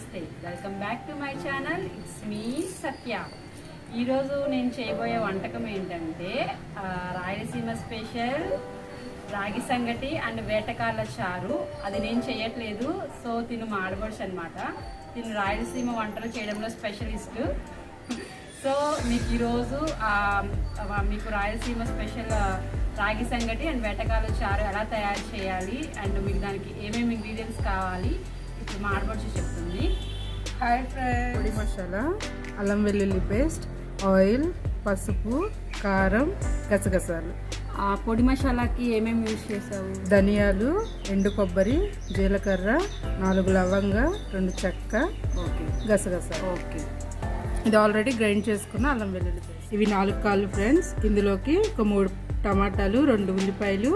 నమస్తే, welcome back to my channel. It's me Satya. ఈరోజు నేను చేయబోయే వంటకం ఏంటంటే రాయలసీమ స్పెషల్ రాగి సంగటి అండ్ వేటకాళ్ళ చారు. అది నేను చేయట్లేదు, సో తిను మాడబడుచు అనమాట. తిను రాయలసీమ వంటలు చేయడంలో స్పెషలిస్ట్. సో మీకు ఈరోజు మీకు రాయలసీమ స్పెషల్ రాగి సంగటి అండ్ వేటకాళ్ళ చారు ఎలా తయారు చేయాలి అండ్ మీకు దానికి ఏమేమి ఇంగ్రీడియంట్స్ కావాలి ఇప్పుడు మా ఆడపడుచు చెప్తుంది. హాయ్ ఫ్రెండ్స్, పొడి మసాలా, అల్లం వెల్లుల్లి పేస్ట్, ఆయిల్, పసుపు, కారం, గసగసాలు. ఆ పొడి మసాలాకి ఏమేమి యూజ్ చేసావు? ధనియాలు, ఎండు కొబ్బరి, జీలకర్ర, 4 లవంగ, 2 చెక్క, ఓకే, గసగసాలు. ఓకే. ఇది ఆల్రెడీ గ్రైండ్ చేసుకున్న అల్లం వెల్లుల్లి పేస్ట్. ఇవి 4 కాళ్ళు ఫ్రెండ్స్. ఇందులోకి ఒక 3 టమాటాలు, 2 ఉల్లిపాయలు,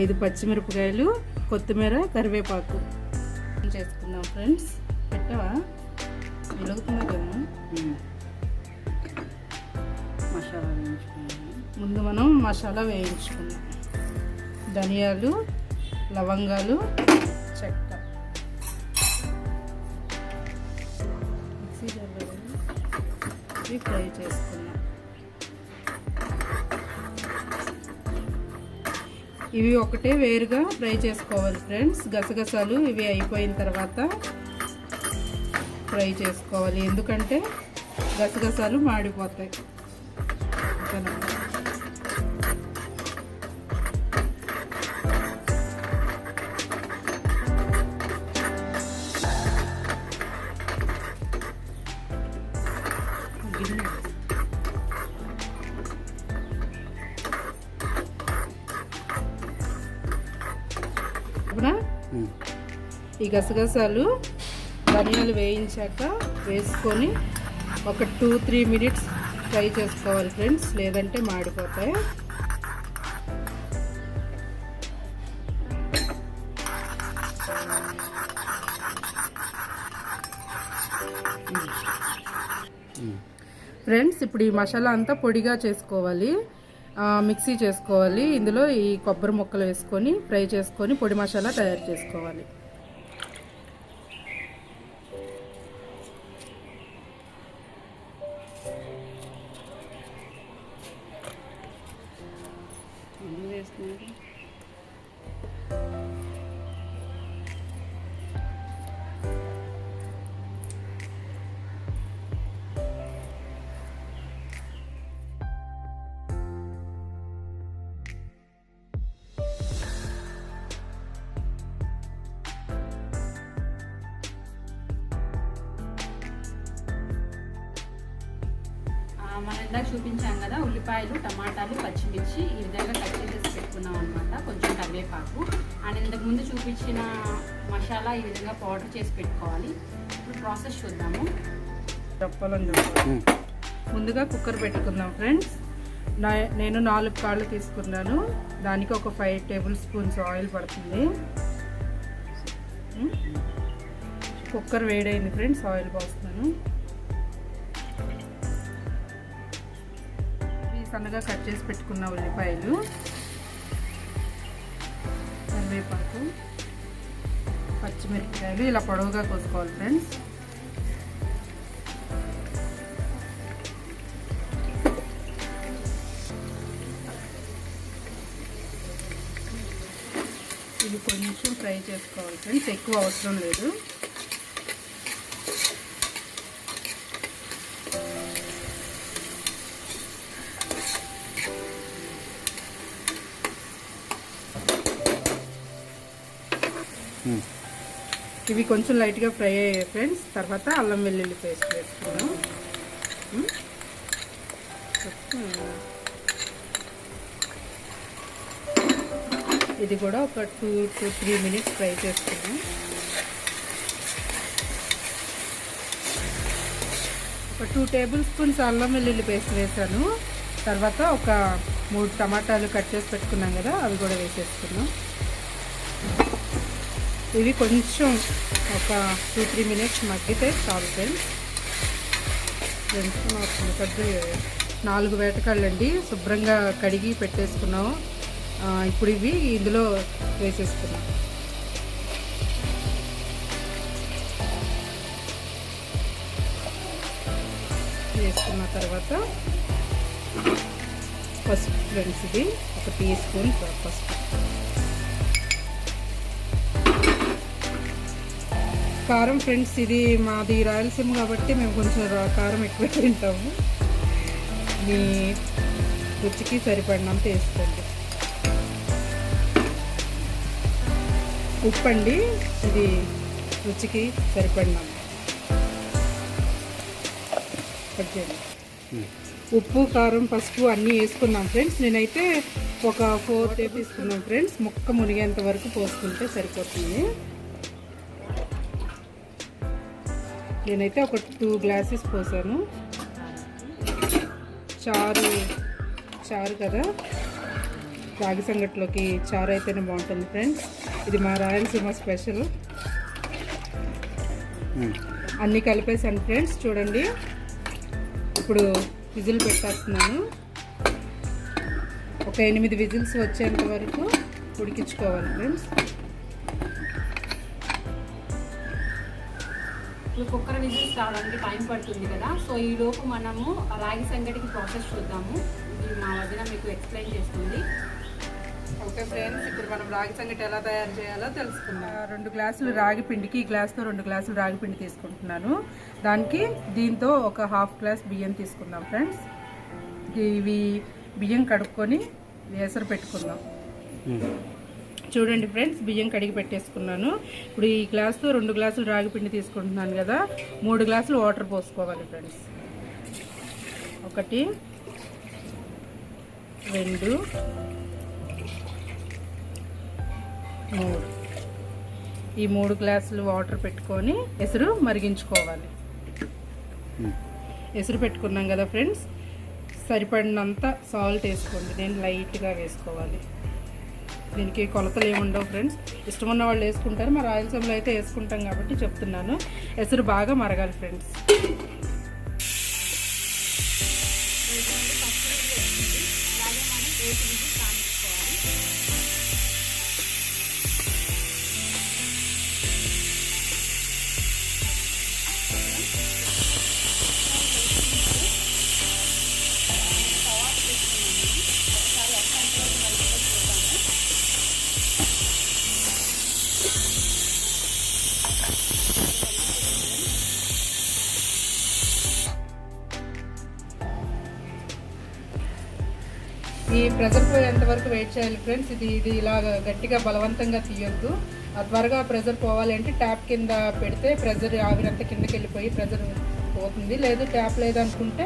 5 పచ్చిమిరపకాయలు, కొత్తిమీర, కరివేపాకు చేసుకుందాం ఫ్రెండ్స్. పెట్టవా వెలుగుతుందా కదా? మసాలా వేయించుకున్నాము. ముందు మనం మసాలా వేయించుకున్నాం. ధనియాలు, లవంగాలు, చెక్క, మిక్సీ జార్లో ఇవి ఫ్రై చేసుకున్నాం. ఇవి ఒకటే వేరుగా ఫ్రై చేసుకోవాలి ఫ్రెండ్స్. గసగసాలు ఇవి అయిపోయిన తర్వాత ఫ్రై చేసుకోవాలి, ఎందుకంటే గసగసాలు మాడిపోతాయి. ఈ గసగసాలు ధనియాలు వేయించాక వేసుకొని ఒక 2-3 మినిట్స్ ఫ్రై చేసుకోవాలి ఫ్రెండ్స్, లేదంటే మాడిపోతాయి. ఫ్రెండ్స్, ఇప్పుడు ఈ మసాలా అంతా పొడిగా చేసుకోవాలి, మిక్సీ చేసుకోవాలి. ఇందులో ఈ కొబ్బరి ముక్కలు వేసుకొని ఫ్రై చేసుకొని పొడి మసాలా తయారు చేసుకోవాలి. మనం ఇందాక చూపించాం కదా, ఉల్లిపాయలు, టమాటాలు, పచ్చిమిర్చి ఈ విధంగా కట్ చేసి పెట్టుకున్నాం అనమాట. కొంచెం కరివేపాకు అండ్ ఇంతకు ముందు చూపించిన మసాలా ఈ విధంగా పౌడర్ చేసి పెట్టుకోవాలి. ఇప్పుడు ప్రాసెస్ చూద్దాము. ముందుగా కుక్కర్ పెట్టుకుందాం ఫ్రెండ్స్. నేను 4 కాళ్ళు తీసుకున్నాను. దానికి ఒక 5 టేబుల్ స్పూన్స్ ఆయిల్ పడుతుంది. కుక్కర్ వేడైంది ఫ్రెండ్స్, ఆయిల్ పోస్తున్నాను. సన్నగా కట్ చేసి పెట్టుకున్న ఉల్లిపాయలు, కరివేపాకు, పచ్చిమిరపకాయలు ఇలా పొడవుగా కోసుకోవాలి ఫ్రెండ్స్. ఇది కొంచెం ఫ్రై చేసుకోవాలి ఫ్రెండ్స్, ఎక్కువ అవసరం లేదు. ఇవి కొంచెం లైట్గా ఫ్రై అయ్యాయి ఫ్రెండ్స్. తర్వాత అల్లం వెల్లుల్లి పేస్ట్ వేసుకున్నాం. ఇది కూడా ఒక 2-3 మినిట్స్ ఫ్రై చేసుకున్నాం. ఒక 2 టేబుల్ స్పూన్స్ అల్లం వెల్లుల్లి పేస్ట్ వేసాను. తర్వాత ఒక 3 టమాటాలు కట్ చేసి పెట్టుకున్నాం కదా, అవి కూడా వేసేసుకున్నాం. ఇవి కొంచెం ఒక 2-3 మినిట్స్ మగ్గితే చాలు ఫ్రెండ్స్. 4 వేటకాళ్ళండి, శుభ్రంగా కడిగి పెట్టేసుకున్నాం. ఇప్పుడు ఇవి ఇందులో వేసేసుకున్నాం. వేసుకున్న తర్వాత పసుపు ఫ్రెండ్స్, ఇది 1 టీ స్పూన్ పసుపు. కారం ఫ్రెండ్స్, ఇది మాది రాయలసీమ కాబట్టి మేము కొంచెం కారం ఎక్కువ తింటాము. మీ రుచికి సరిపడినంత వేసుకోండి. ఉప్పు అండి, ఇది రుచికి సరిపడినంత. ఉప్పు, కారం, పసుపు అన్నీ వేసుకున్నాం ఫ్రెండ్స్. నేనైతే ఒక 4 టేబుల్ తీసుకున్నాం ఫ్రెండ్స్. ముక్క మునిగేంత వరకు పోసుకుంటే సరిపోతుంది. నేనైతే ఒక 2 గ్లాసెస్ పోసాను. చారు కదా, రాగి సంగట్లోకి చారు అయితేనే బాగుంటుంది ఫ్రెండ్స్. ఇది మా రాయలసీమ స్పెషల్. అన్నీ కలిపేసాను ఫ్రెండ్స్. చూడండి, ఇప్పుడు విజిల్ పెట్టేస్తున్నాను. ఒక 8 విజిల్స్ వచ్చేంత వరకు ఉడికించుకోవాలి ఫ్రెండ్స్. కుక్కర్ విజిల్స్ రావడానికి టైం పడుతుంది కదా, సో ఈ లోపు మనము రాగి సంగటికి ప్రాసెస్ చూద్దాము. ఇది మా వదిన మీకు ఎక్స్ప్లెయిన్ చేస్తుంది. ఓకే ఫ్రెండ్స్, ఇప్పుడు మనం రాగి సంగటి ఎలా తయారు చేయాలో తెలుసుకుందాం. 2 గ్లాసులు రాగి పిండికి ఈ గ్లాస్తో 2 గ్లాసులు రాగి పిండి తీసుకుంటున్నాను. దానికి దీంతో ఒక 1/2 గ్లాస్ బియ్యం తీసుకుందాం ఫ్రెండ్స్. ఇవి బియ్యం కడుక్కొని ఎసరు పెట్టుకుందాం. చూడండి ఫ్రెండ్స్, బియ్యం కడిగి పెట్టేసుకున్నాను. ఇప్పుడు ఈ గ్లాస్తో 2 గ్లాసులు రాగి పిండి తీసుకుంటున్నాను కదా, 3 గ్లాసులు వాటర్ పోసుకోవాలి ఫ్రెండ్స్. 1 2 3. ఈ 3 గ్లాసులు వాటర్ పెట్టుకొని ఎసురు మరిగించుకోవాలి. ఎసురు పెట్టుకున్నాం కదా ఫ్రెండ్స్, సరిపడినంత సాల్ట్ వేసుకోండి. నేను లైట్గా వేసుకోవాలి. దీనికి కొలతలు ఏముండవు ఫ్రెండ్స్, ఇష్టం ఉన్న వాళ్ళు వేసుకుంటారు. మా రాయలసీమలో అయితే వేసుకుంటాం కాబట్టి చెప్తున్నాను. ఎసురు బాగా మరగాలి ఫ్రెండ్స్. ఈ ప్రెజర్ పోయేంత వరకు వెయిట్ చేయాలి ఫ్రెండ్స్. ఇది ఇలాగ గట్టిగా బలవంతంగా తీయొద్దు. త్వరగా ప్రెజర్ పోవాలి అంటే ట్యాప్ కింద పెడితే ప్రెజర్ ఆవిరంతా కిందకి వెళ్ళిపోయి ప్రెజర్ పోతుంది. లేదు ట్యాప్ లేదనుకుంటే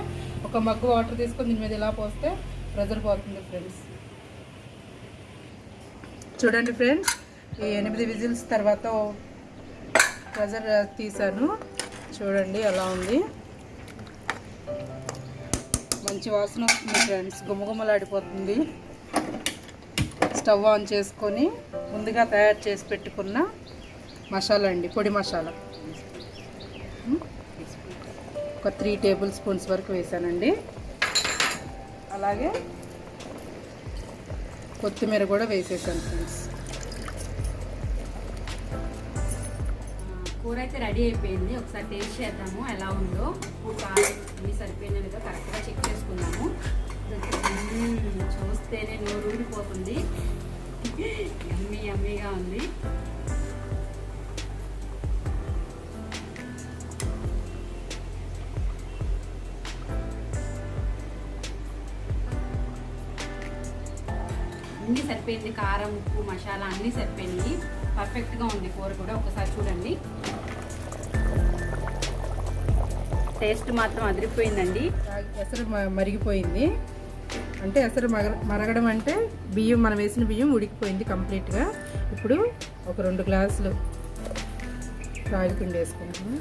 ఒక మగ్గు వాటర్ తీసుకొని దీని మీద ఇలా పోస్తే ప్రెజర్ పోతుంది ఫ్రెండ్స్. చూడండి ఫ్రెండ్స్, ఈ 8 విజిల్స్ తర్వాత ప్రెజర్ తీసాను. చూడండి ఎలా ఉంది, మంచి వాసన వస్తుంది ఫ్రెండ్స్, గుమగుమలాడిపోతుంది. స్టవ్ ఆన్ చేసుకొని ముందుగా తయారు చేసి పెట్టుకున్న మసాలా అండి, పొడి మసాలా ఒక 3 టేబుల్ స్పూన్స్ వరకు వేసానండి. అలాగే కొత్తిమీర కూడా వేసేసాను ఫ్రెండ్స్. కూర అయితే రెడీ అయిపోయింది. ఒకసారి టేస్ట్ చేద్దాము ఎలా ఉందో. ఉప్పు కారం అన్నీ సరిపోయిన విధంగా కరెక్ట్గా చెక్ చేసుకున్నాము. చూస్తేనే నోరు ఊడిపోతుంది. యమ్మీగా ఉంది. అన్నీ సరిపోయింది. కారం, ఉప్పు, మసాలా అన్నీ సరిపోయింది. పర్ఫెక్ట్గా ఉంది కూర కూడా. ఒకసారి చూడండి, టేస్ట్ మాత్రం అదిరిపోయిందండి. ఎసరు మరిగిపోయింది. అంటే ఎసరు మరగడం అంటే బియ్యం, మనం వేసిన బియ్యం ఉడికిపోయింది కంప్లీట్గా. ఇప్పుడు ఒక 2 గ్లాసులు రాగి పిండి వేసుకుంటాము.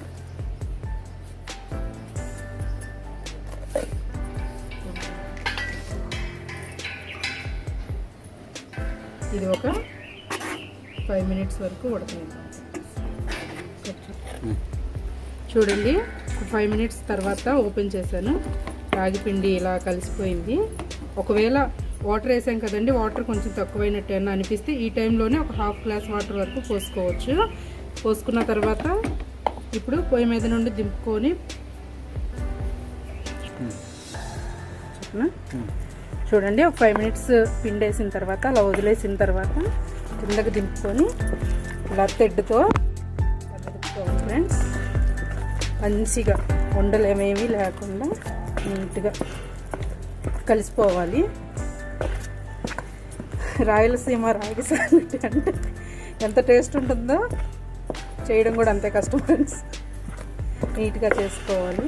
ఇది ఒక 5 మినిట్స్ వరకు ఉడకనిద్దాం. చూడండి, 5 మినిట్స్ తర్వాత ఓపెన్ చేశాను. రాగి పిండి ఇలా కలిసిపోయింది. ఒకవేళ వాటర్ వేసాం కదండి, వాటర్ కొంచెం తక్కువైనట్టు ఏమన్నా అనిపిస్తే ఈ టైంలోనే ఒక 1/2 గ్లాస్ వాటర్ వరకు పోసుకోవచ్చు. పోసుకున్న తర్వాత ఇప్పుడు పొయ్యి మీద నుండి దింపుకొని చెప్పనా? చూడండి, ఒక 5 మినిట్స్ పిండి వేసిన తర్వాత అలా వదిలేసిన తర్వాత కిందకి దింపుకొని ఇలా తెడ్డుతో మెదుపుకోవాలి ఫ్రెండ్స్. మంచిగా ఉండలు ఏమేమి లేకుండా నీట్గా కలిసిపోవాలి. రాయలసీమ రాగి సంగటి అంటే ఎంత టేస్ట్ ఉంటుందో చేయడం కూడా అంతే కష్టం ఫ్రెండ్స్. నీట్గా చేసుకోవాలి.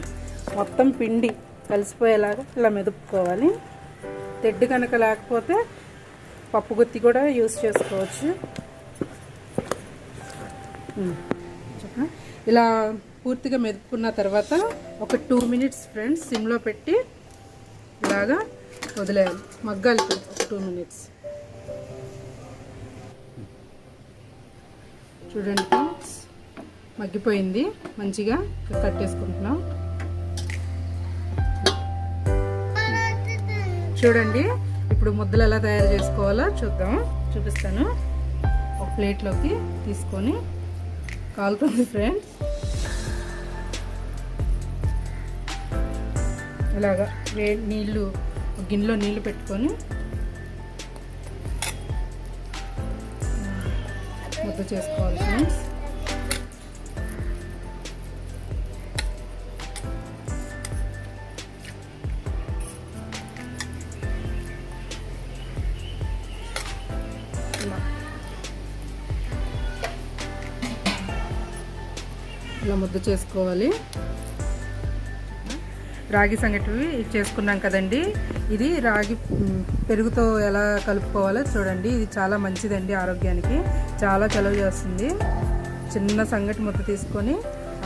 మొత్తం పిండి కలిసిపోయేలాగా ఇలా మెదుపుకోవాలి. తెడ్డు కనుక లేకపోతే పప్పు గుత్తి కూడా యూస్ చేసుకోవచ్చు. ఇలా పూర్తిగా మెదుపుకున్న తర్వాత ఒక 2 మినిట్స్ ఫ్రెండ్స్ సిమ్లో పెట్టి ఇలాగా వదిలేయాలి. మగ్గాలి ఒక 2 మినిట్స్. చూడండి ఫ్రెండ్స్, మగ్గిపోయింది. మంచిగా కట్టేసుకుంటున్నాం. చూడండి, ఇప్పుడు ముద్దలు ఎలా తయారు చేసుకోవాలో చూపిస్తాను. ఒక ప్లేట్లోకి తీసుకొని కాలుతుంది ఫ్రెండ్స్. ఇలాగా నీళ్ళు, గిన్నెలో నీళ్ళు పెట్టుకొని ముద్ద చేసుకోవాలి ఫ్రెండ్స్. ఇలా ముద్ద చేసుకోవాలి. రాగి సంగటి చేసుకున్నాం కదండి. ఇది రాగి పెరుగుతో ఎలా కలుపుకోవాలో చూడండి. ఇది చాలా మంచిదండి ఆరోగ్యానికి, చాలా చలువ చేస్తుంది. చిన్న సంగటి ముద్ద తీసుకొని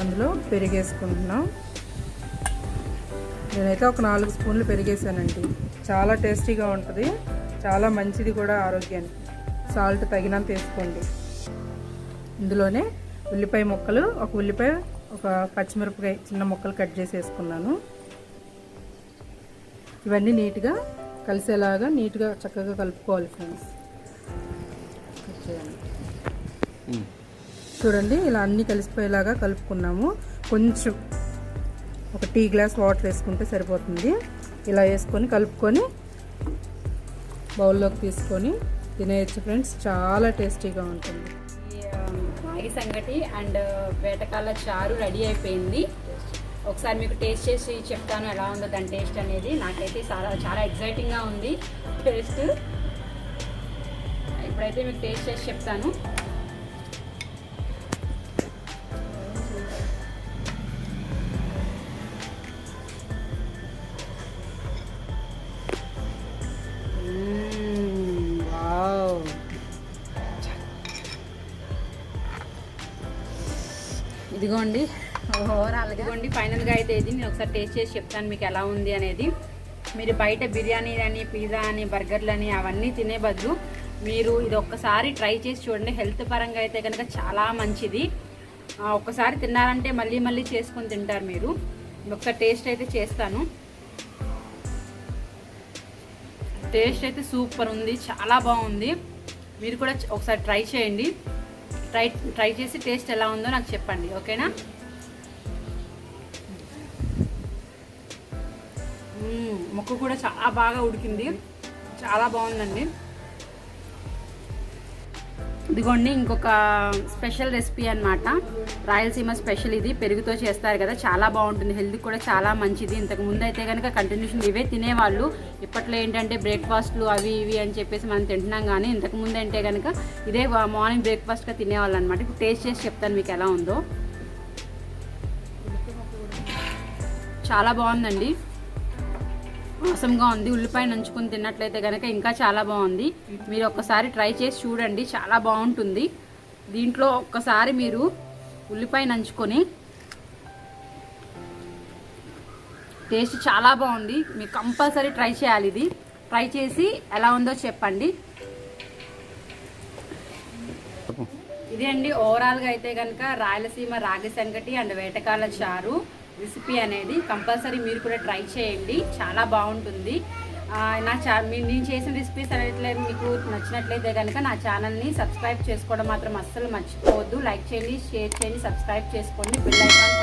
అందులో పెరిగేసుకుంటున్నాం. నేనైతే ఒక 4 స్పూన్లు పెరిగేసానండి. చాలా టేస్టీగా ఉంటుంది, చాలా మంచిది కూడా ఆరోగ్యానికి. సాల్ట్ తగినంత వేసుకోండి. ఇందులోనే ఉల్లిపాయ ముక్కలు, ఒక ఉల్లిపాయ, ఒక పచ్చిమిరపకాయ చిన్న ముక్కలు కట్ చేసి వేసుకున్నాను. ఇవన్నీ నీట్గా కలిసేలాగా నీట్గా చక్కగా కలుపుకోవాలి ఫ్రెండ్స్. చూడండి, ఇలా అన్నీ కలిసిపోయేలాగా కలుపుకున్నాము. కొంచెం ఒక టీ గ్లాస్ వాటర్ వేసుకుంటే సరిపోతుంది. ఇలా వేసుకొని కలుపుకొని బౌల్లోకి తీసుకొని తినేయచ్చు ఫ్రెండ్స్. చాలా టేస్టీగా ఉంటుంది. రాగి సంగటి అండ్ వేటకాల చారు రెడీ అయిపోయింది. ఒకసారి మీకు టేస్ట్ చేసి చెప్తాను ఎలా ఉందో దాని టేస్ట్ అనేది. నాకైతే చాలా ఎగ్జైటింగ్గా ఉంది టేస్ట్. ఇప్పుడైతే మీకు టేస్ట్ చేసి చెప్తాను. ఇదిగోండి, ఇదిగోండి ఫైనల్గా అయితే ఇది నేను ఒకసారి టేస్ట్ చేసి చెప్తాను మీకు ఎలా ఉంది అనేది. మీరు బయట బిర్యానీ అని, పిజ్జా అని, బర్గర్లు అని అవన్నీ తినే బదులు మీరు ఇది ఒక్కసారి ట్రై చేసి చూడండి. హెల్త్ పరంగా అయితే కనుక చాలా మంచిది. ఒక్కసారి తిన్నారంటే మళ్ళీ మళ్ళీ చేసుకొని తింటారు మీరు. ఒకసారి టేస్ట్ అయితే చేస్తాను. టేస్ట్ అయితే సూపర్ ఉంది, చాలా బాగుంది. మీరు కూడా ఒకసారి ట్రై చేయండి. ట్రై చేసి టేస్ట్ ఎలా ఉందో నాకు చెప్పండి, ఓకేనా? ముక్క కూడా చాలా బాగా ఉడికింది, చాలా బాగుందండి. ఇదిగోండి ఇంకొక స్పెషల్ రెసిపీ అన్నమాట, రాయలసీమ స్పెషల్. ఇది పెరుగుతో చేస్తారు కదా, చాలా బాగుంటుంది, హెల్త్ కూడా చాలా మంచిది. ఇంతకు ముందు అయితే కనుక కంటిన్యూషన్ ఇవే తినేవాళ్ళు. ఇప్పట్లో ఏంటంటే బ్రేక్ఫాస్ట్లు అవి ఇవి అని చెప్పేసి మనం తింటున్నాం, కానీ ఇంతకుముందు అంటే కనుక ఇదే మార్నింగ్ బ్రేక్ఫాస్ట్గా తినేవాళ్ళు అనమాట. ఇప్పుడు టేస్ట్ చేసి చెప్తాను మీకు ఎలా ఉందో. చాలా బాగుందండి, అవసరంగా ఉంది. ఉల్లిపాయ నంచుకొని తిన్నట్లయితే కనుక ఇంకా చాలా బాగుంది. మీరు ఒక్కసారి ట్రై చేసి చూడండి, చాలా బాగుంటుంది. దీంట్లో ఒక్కసారి మీరు ఉల్లిపాయ నంచుకొని టేస్ట్ చాలా బాగుంది. మీరు కంపల్సరీ ట్రై చేయాలి. ఇది ట్రై చేసి ఎలా ఉందో చెప్పండి. ఇదే అండి ఓవరాల్గా అయితే కనుక రాయలసీమ రాగి సంగటి అండ్ వేటకాల చారు రెసిపీ అనేది కంపల్సరీ మీరు కూడా ట్రై చేయండి, చాలా బాగుంటుంది. నేను చేసిన రెసిపీస్ అనేట్లే మీకు నచ్చినట్లయితే కనుక నా ఛానల్ని సబ్స్క్రైబ్ చేసుకోవడం మాత్రం అస్సలు మర్చిపోవద్దు. లైక్ చేయండి, షేర్ చేయండి, సబ్స్క్రైబ్ చేసుకోండి, బెల్ ఐకాన్